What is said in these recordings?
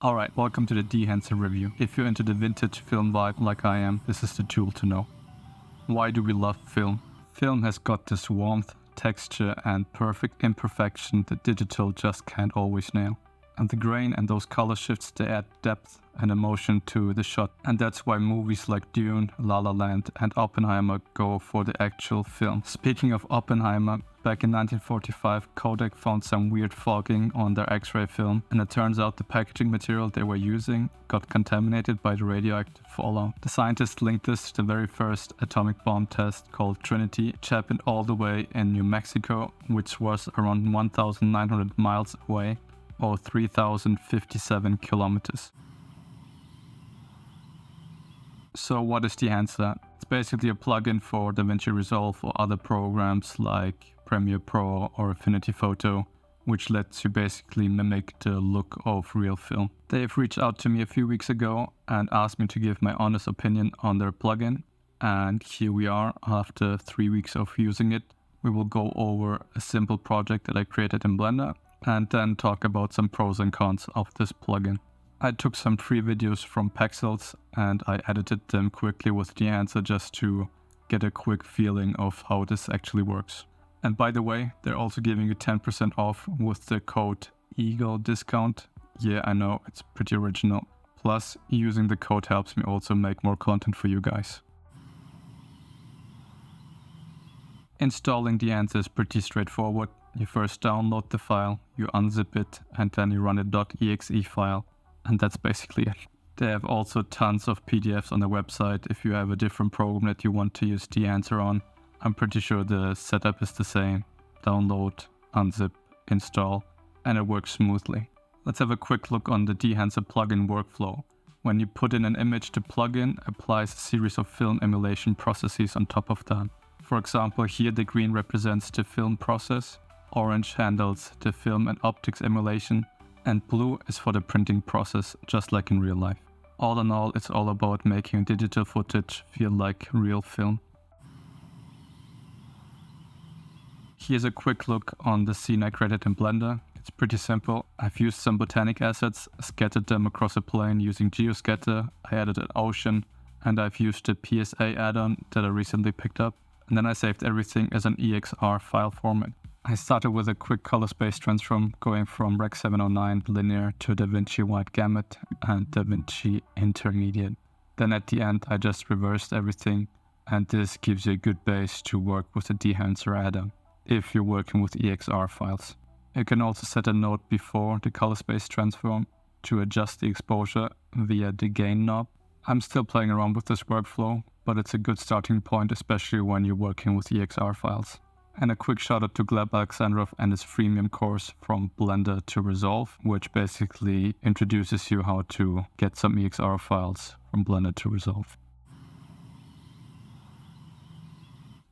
Alright, welcome to the Dehancer review. If you're into the vintage film vibe like I am, this is the tool to know. Why do we love film? Film has got this warmth, texture and perfect imperfection that digital just can't always nail. And the grain and those color shifts, they add depth and emotion to the shot. And that's why movies like Dune, La La Land and Oppenheimer go for the actual film. Speaking of Oppenheimer, back in 1945, Kodak found some weird fogging on their X-ray film, and it turns out the packaging material they were using got contaminated by the radioactive fallout. The scientists linked this to the very first atomic bomb test called Trinity, which happened all the way in New Mexico, which was around 1,900 miles away, or 3,057 kilometers. So what is Dehancer? It's basically a plugin for DaVinci Resolve or other programs like Premiere Pro or Affinity Photo, which lets you basically mimic the look of real film. They've reached out to me a few weeks ago and asked me to give my honest opinion on their plugin, and here we are after 3 weeks of using it. We will go over a simple project that I created in Blender and then talk about some pros and cons of this plugin. I took some free videos from Pexels and I edited them quickly with Dehancer just to get a quick feeling of how this actually works. And by the way, they're also giving you 10% off with the code EAGLE-discount. Yeah, I know, it's pretty original. Plus, using the code helps me also make more content for you guys. Installing Dehancer is pretty straightforward. You first download the file, you unzip it, and then you run a .exe file. And that's basically it. They have also tons of PDFs on their website if you have a different program that you want to use Dehancer on. I'm pretty sure the setup is the same. Download, unzip, install, and it works smoothly. Let's have a quick look on the Dehancer plugin workflow. When you put in an image, the plugin applies a series of film emulation processes on top of that. For example, here the green represents the film process, orange handles the film and optics emulation, and blue is for the printing process, just like in real life. All in all, it's all about making digital footage feel like real film. Here's a quick look on the scene I created in Blender. It's pretty simple. I've used some botanic assets, scattered them across a plane using GeoScatter, I added an ocean, and I've used the PSA add-on that I recently picked up. And then I saved everything as an EXR file format. I started with a quick color space transform, going from Rec 709 linear to DaVinci Wide Gamut and DaVinci Intermediate. Then at the end I just reversed everything, and this gives you a good base to work with the Dehancer add-on if you're working with EXR files. You can also set a node before the color space transform to adjust the exposure via the gain knob. I'm still playing around with this workflow, but it's a good starting point, especially when you're working with EXR files. And a quick shout out to Gleb Alexandrov and his freemium course From Blender to Resolve, which basically introduces you how to get some EXR files from Blender to Resolve.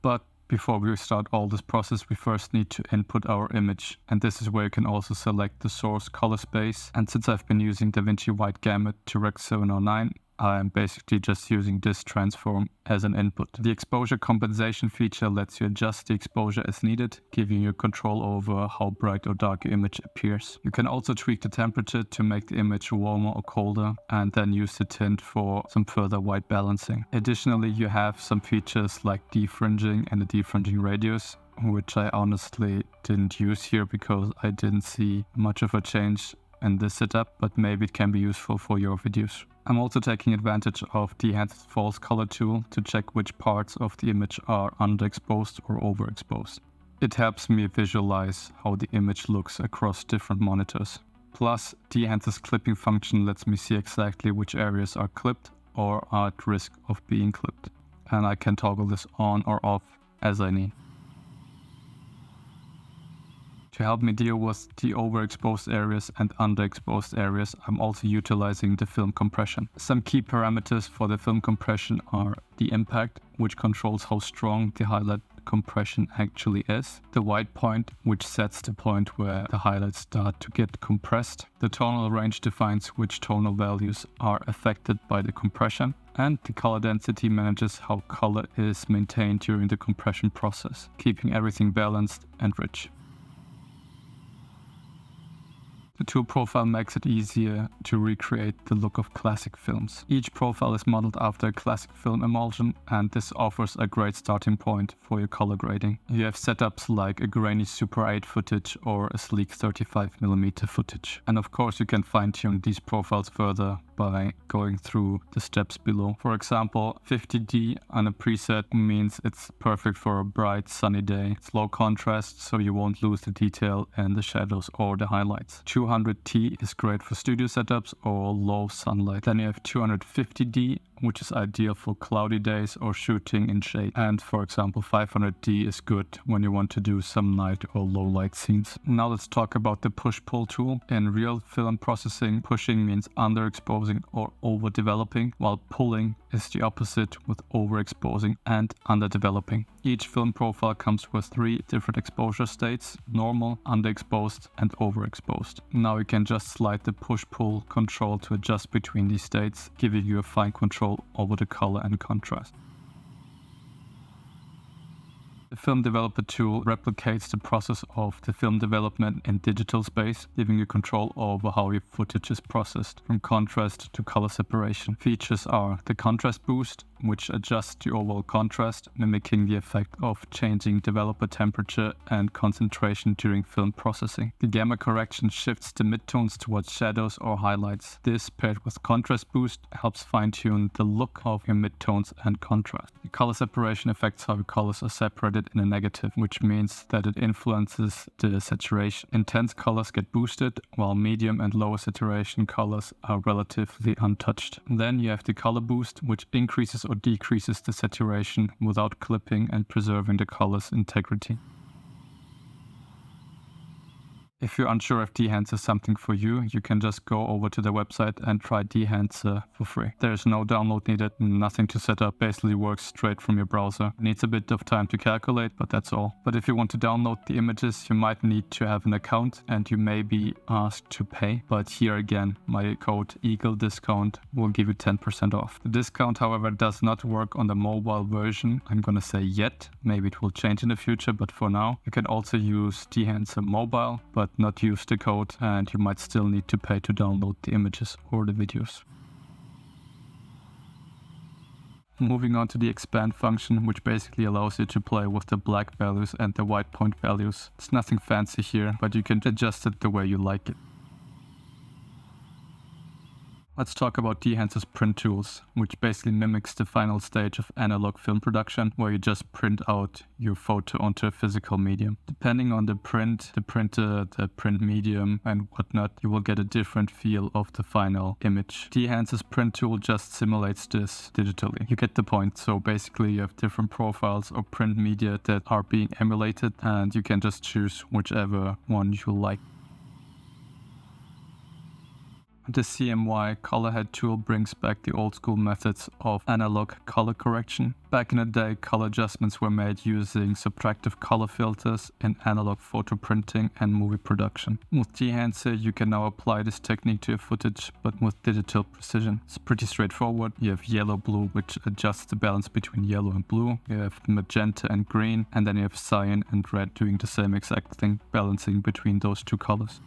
But before we start all this process, we first need to input our image. And this is where you can also select the source color space. And since I've been using DaVinci Wide Gamut to Rec 709, I'm basically just using this transform as an input. The exposure compensation feature lets you adjust the exposure as needed, giving you control over how bright or dark your image appears. You can also tweak the temperature to make the image warmer or colder, and then use the tint for some further white balancing. Additionally, you have some features like defringing and the defringing radius, which I honestly didn't use here because I didn't see much of a change in this setup, but maybe it can be useful for your videos. I'm also taking advantage of Dehancer's false color tool to check which parts of the image are underexposed or overexposed. It helps me visualize how the image looks across different monitors. Plus, Dehancer's clipping function lets me see exactly which areas are clipped or are at risk of being clipped. And I can toggle this on or off as I need. To help me deal with the overexposed areas and underexposed areas, I'm also utilizing the film compression. Some key parameters for the film compression are the impact, which controls how strong the highlight compression actually is, the white point, which sets the point where the highlights start to get compressed, the tonal range defines which tonal values are affected by the compression, and the color density manages how color is maintained during the compression process, keeping everything balanced and rich. The tool profile makes it easier to recreate the look of classic films. Each profile is modeled after a classic film emulsion, and this offers a great starting point for your color grading. You have setups like a grainy Super 8 footage or a sleek 35mm footage. And of course you can fine-tune these profiles further by going through the steps below. For example, 50D on a preset means it's perfect for a bright sunny day. It's low contrast, so you won't lose the detail in the shadows or the highlights. 200T is great for studio setups or low sunlight. Then you have 250D, which is ideal for cloudy days or shooting in shade. And for example, 500D is good when you want to do some night or low light scenes. Now let's talk about the push-pull tool. In real film processing, pushing means underexposing or overdeveloping, while pulling is the opposite with overexposing and underdeveloping. Each film profile comes with 3 different exposure states: normal, underexposed, and overexposed. Now you can just slide the push-pull control to adjust between these states, giving you a fine control over the color and contrast. The Film Developer tool replicates the process of the film development in digital space, giving you control over how your footage is processed, from contrast to color separation. Features are the contrast boost, which adjusts the overall contrast, mimicking the effect of changing developer temperature and concentration during film processing. The gamma correction shifts the midtones towards shadows or highlights. This, paired with contrast boost, helps fine-tune the look of your midtones and contrast. The color separation affects how the colors are separated in a negative, which means that it influences the saturation. Intense colors get boosted, while medium and lower saturation colors are relatively untouched. Then you have the color boost, which increases or decreases the saturation without clipping and preserving the color's integrity. If you're unsure if Dehancer is something for you, you can just go over to the website and try Dehancer for free. There's no download needed, nothing to set up, basically works straight from your browser. It needs a bit of time to calculate, but that's all. But if you want to download the images, you might need to have an account and you may be asked to pay. But here again, my code EAGLEDiscount will give you 10% off. The discount, however, does not work on the mobile version. I'm gonna say yet, maybe it will change in the future, but for now, you can also use Dehancer Mobile, but not use the code, and you might still need to pay to download the images or the videos. Moving on to the expand function, which basically allows you to play with the black values and the white point values. It's nothing fancy here, but you can adjust it the way you like it. Let's talk about Dehancer's print tools, which basically mimics the final stage of analog film production, where you just print out your photo onto a physical medium. Depending on the print, the printer, the print medium and whatnot, you will get a different feel of the final image. Dehancer's print tool just simulates this digitally. You get the point. So basically you have different profiles or print media that are being emulated, and you can just choose whichever one you like. The CMY color head tool brings back the old school methods of analog color correction. Back in the day, color adjustments were made using subtractive color filters in analog photo printing and movie production. With Dehancer, you can now apply this technique to your footage, but with digital precision. It's pretty straightforward. You have yellow-blue, which adjusts the balance between yellow and blue. You have magenta and green, and then you have cyan and red doing the same exact thing, balancing between those two colors.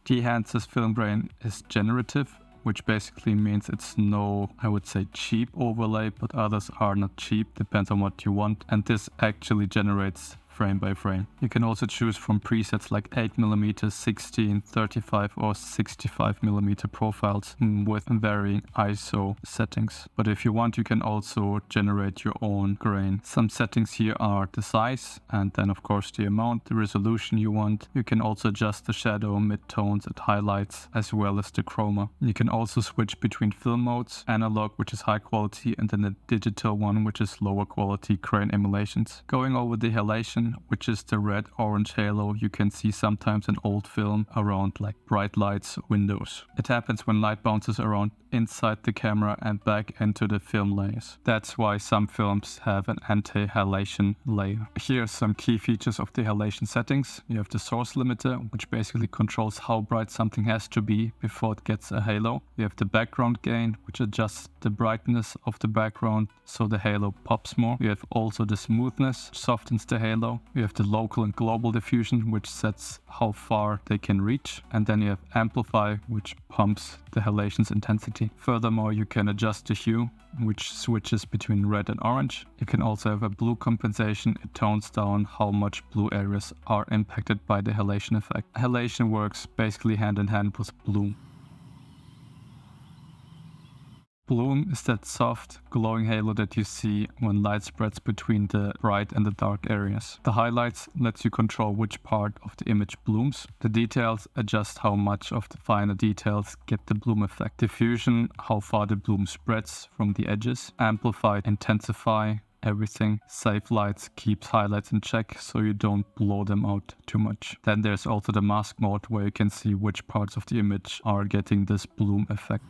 Dehancer's film grain is generative, which basically means it's no, I would say, cheap overlay, but others are not cheap, depends on what you want, and this actually generates frame by frame. You can also choose from presets like 8mm, 16, 35 or 65mm profiles with varying ISO settings. But if you want, you can also generate your own grain. Some settings here are the size and then of course the amount, the resolution you want. You can also adjust the shadow, midtones and highlights as well as the chroma. You can also switch between film modes, analog, which is high quality, and then the digital one, which is lower quality grain emulations. Going over the halation, which is the red-orange halo you can see sometimes in old film around like bright lights, windows. It happens when light bounces around inside the camera and back into the film layers. That's why some films have an anti-halation layer. Here are some key features of the halation settings. You have the source limiter, which basically controls how bright something has to be before it gets a halo. You have the background gain, which adjusts the brightness of the background so the halo pops more. You have also the smoothness, which softens the halo. below. You have the local and global diffusion, which sets how far they can reach. And then you have amplify, which pumps the halation's intensity. Furthermore, you can adjust the hue, which switches between red and orange. You can also have a blue compensation. It tones down how much blue areas are impacted by the halation effect. Halation works basically hand in hand with bloom. Bloom is that soft, glowing halo that you see when light spreads between the bright and the dark areas. The highlights lets you control which part of the image blooms. The details adjust how much of the finer details get the bloom effect. Diffusion, how far the bloom spreads from the edges. Amplify, intensify everything. Save lights keeps highlights in check so you don't blow them out too much. Then there's also the mask mode where you can see which parts of the image are getting this bloom effect.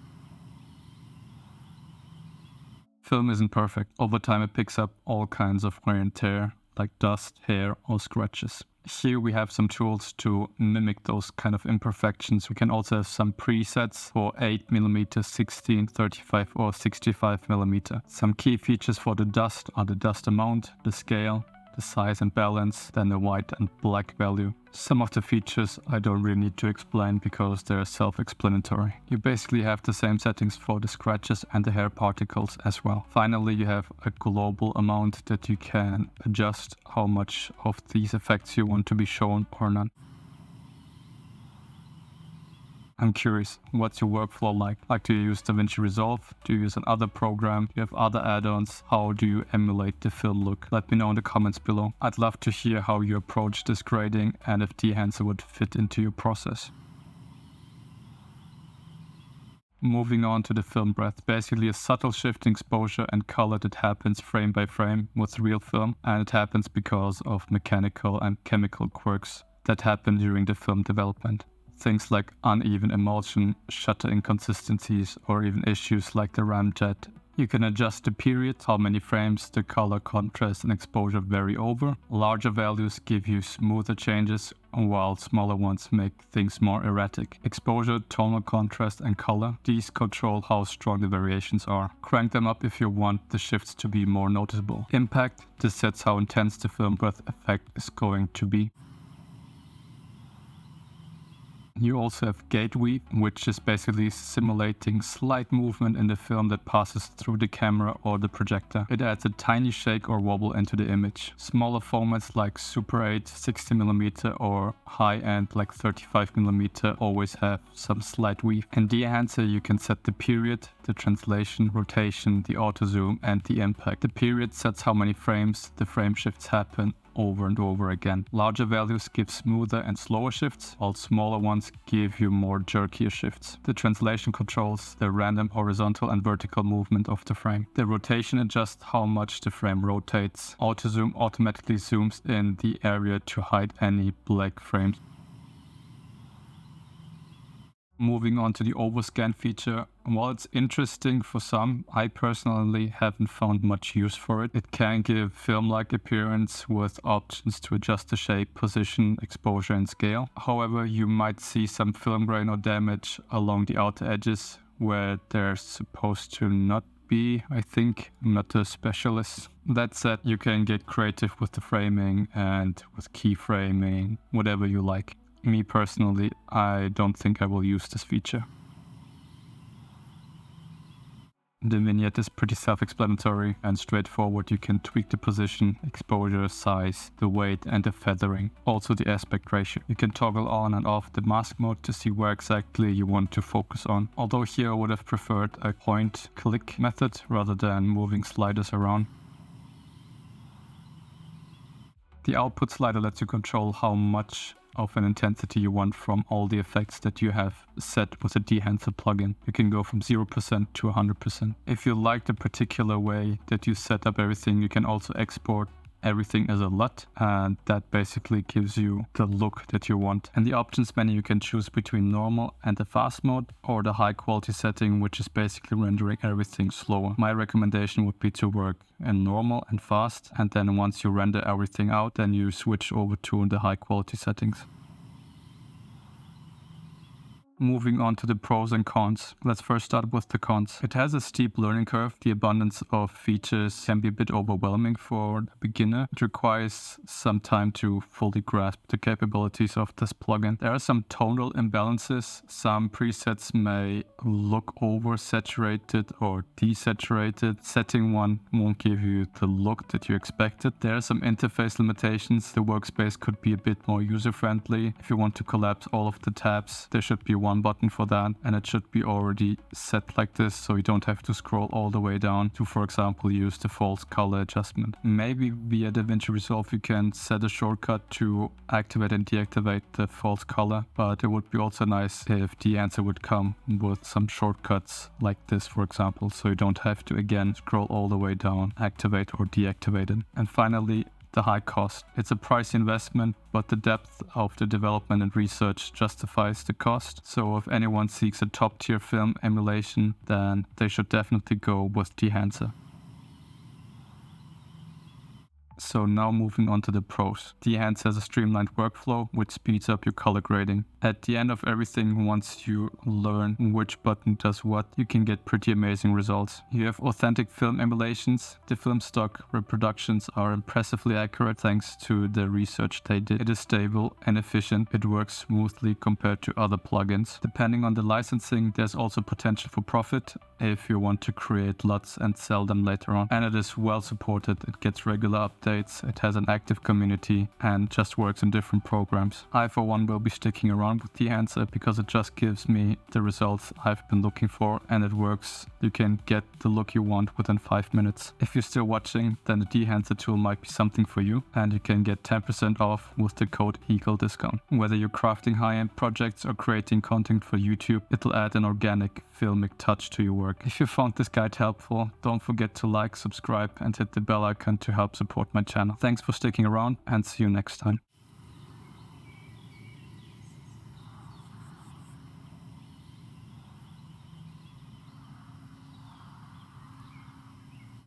Film isn't perfect. Over time it picks up all kinds of wear and tear, like dust, hair, or scratches. Here we have some tools to mimic those kind of imperfections. We can also have some presets for 8mm, 16, 35 or 65mm. Some key features for the dust are the dust amount, the scale, the size and balance, then the white and black value. Some of the features I don't really need to explain because they're self-explanatory. You basically have the same settings for the scratches and the hair particles as well. Finally, you have a global amount that you can adjust how much of these effects you want to be shown or not. I'm curious, what's your workflow like? Like, do you use DaVinci Resolve? Do you use another program? Do you have other add-ons? How do you emulate the film look? Let me know in the comments below. I'd love to hear how you approach this grading and if Dehancer would fit into your process. Moving on to the film breadth, basically a subtle shift in exposure and color that happens frame by frame with real film, and it happens because of mechanical and chemical quirks that happen during the film development. Things like uneven emulsion, shutter inconsistencies, or even issues like the ramjet. You can adjust the period, how many frames the color, contrast, and exposure vary over. Larger values give you smoother changes, while smaller ones make things more erratic. Exposure, tonal contrast, and color, these control how strong the variations are. Crank them up if you want the shifts to be more noticeable. Impact, this sets how intense the film breadth effect is going to be. You also have gate weave, which is basically simulating slight movement in the film that passes through the camera or the projector. It adds a tiny shake or wobble into the image. Smaller formats like Super 8, 60mm or high-end like 35mm always have some slight weave. In Dehancer you can set the period, the translation, rotation, the auto zoom and the impact. The period sets how many frames the frame shifts happen over and over again. Larger values give smoother and slower shifts, while smaller ones give you more jerkier shifts. The translation controls the random horizontal and vertical movement of the frame. The rotation adjusts how much the frame rotates. Auto zoom automatically zooms in the area to hide any black frames. Moving on to the Overscan feature. While it's interesting for some, I personally haven't found much use for it. It can give film-like appearance with options to adjust the shape, position, exposure and scale. However, you might see some film grain or damage along the outer edges where they're supposed to not be. I think I'm not a specialist. That said, you can get creative with the framing and with keyframing, whatever you like. Me personally, I don't think I will use this feature. The vignette is pretty self-explanatory and straightforward. You can tweak the position, exposure, size, the weight and the feathering. Also the aspect ratio. You can toggle on and off the mask mode to see where exactly you want to focus on. Although here I would have preferred a point-click method rather than moving sliders around. The output slider lets you control how much of an intensity you want from all the effects that you have set with the Dehancer plugin. You can go from 0% to 100%. If you like the particular way that you set up everything, you can also export everything as a LUT, and that basically gives you the look that you want. In the options menu you can choose between normal and the fast mode, or the high quality setting, which is basically rendering everything slower. My recommendation would be to work in normal and fast, and then once you render everything out, then you switch over to the high quality settings. Moving on to the pros and cons. Let's first start with the cons. It has a steep learning curve. The abundance of features can be a bit overwhelming for a beginner. It requires some time to fully grasp the capabilities of this plugin. There are some tonal imbalances. Some presets may look oversaturated or desaturated. Setting one won't give you the look that you expected. There are some interface limitations. The workspace could be a bit more user-friendly. If you want to collapse all of the tabs, there should be one button for that, and it should be already set like this so you don't have to scroll all the way down to, for example, use the false color adjustment. Maybe via DaVinci Resolve you can set a shortcut to activate and deactivate the false color, but it would be also nice if Dehancer would come with some shortcuts like this, for example, so you don't have to again scroll all the way down, activate or deactivate it. And finally, the high cost. It's a pricey investment, but the depth of the development and research justifies the cost. So if anyone seeks a top-tier film emulation, then they should definitely go with Dehancer. So now moving on to the pros. Dehancer has a streamlined workflow which speeds up your color grading. At the end of everything, once you learn which button does what, you can get pretty amazing results. You have authentic film emulations. The film stock reproductions are impressively accurate thanks to the research they did. It is stable and efficient. It works smoothly compared to other plugins. Depending on the licensing, there's also potential for profit if you want to create lots and sell them later on. And it is well supported. It gets regular updates. It has an active community and just works in different programs. I for one will be sticking around with Dehancer because it just gives me the results I've been looking for, and it works. You can get the look you want within 5 minutes. If you're still watching, then the Dehancer tool might be something for you, and you can get 10% off with the code EAGLE-discount. Whether you're crafting high-end projects or creating content for YouTube, it'll add an organic, filmic touch to your work. If you found this guide helpful, don't forget to like, subscribe, and hit the bell icon to help support my channel. Thanks for sticking around, and see you next time.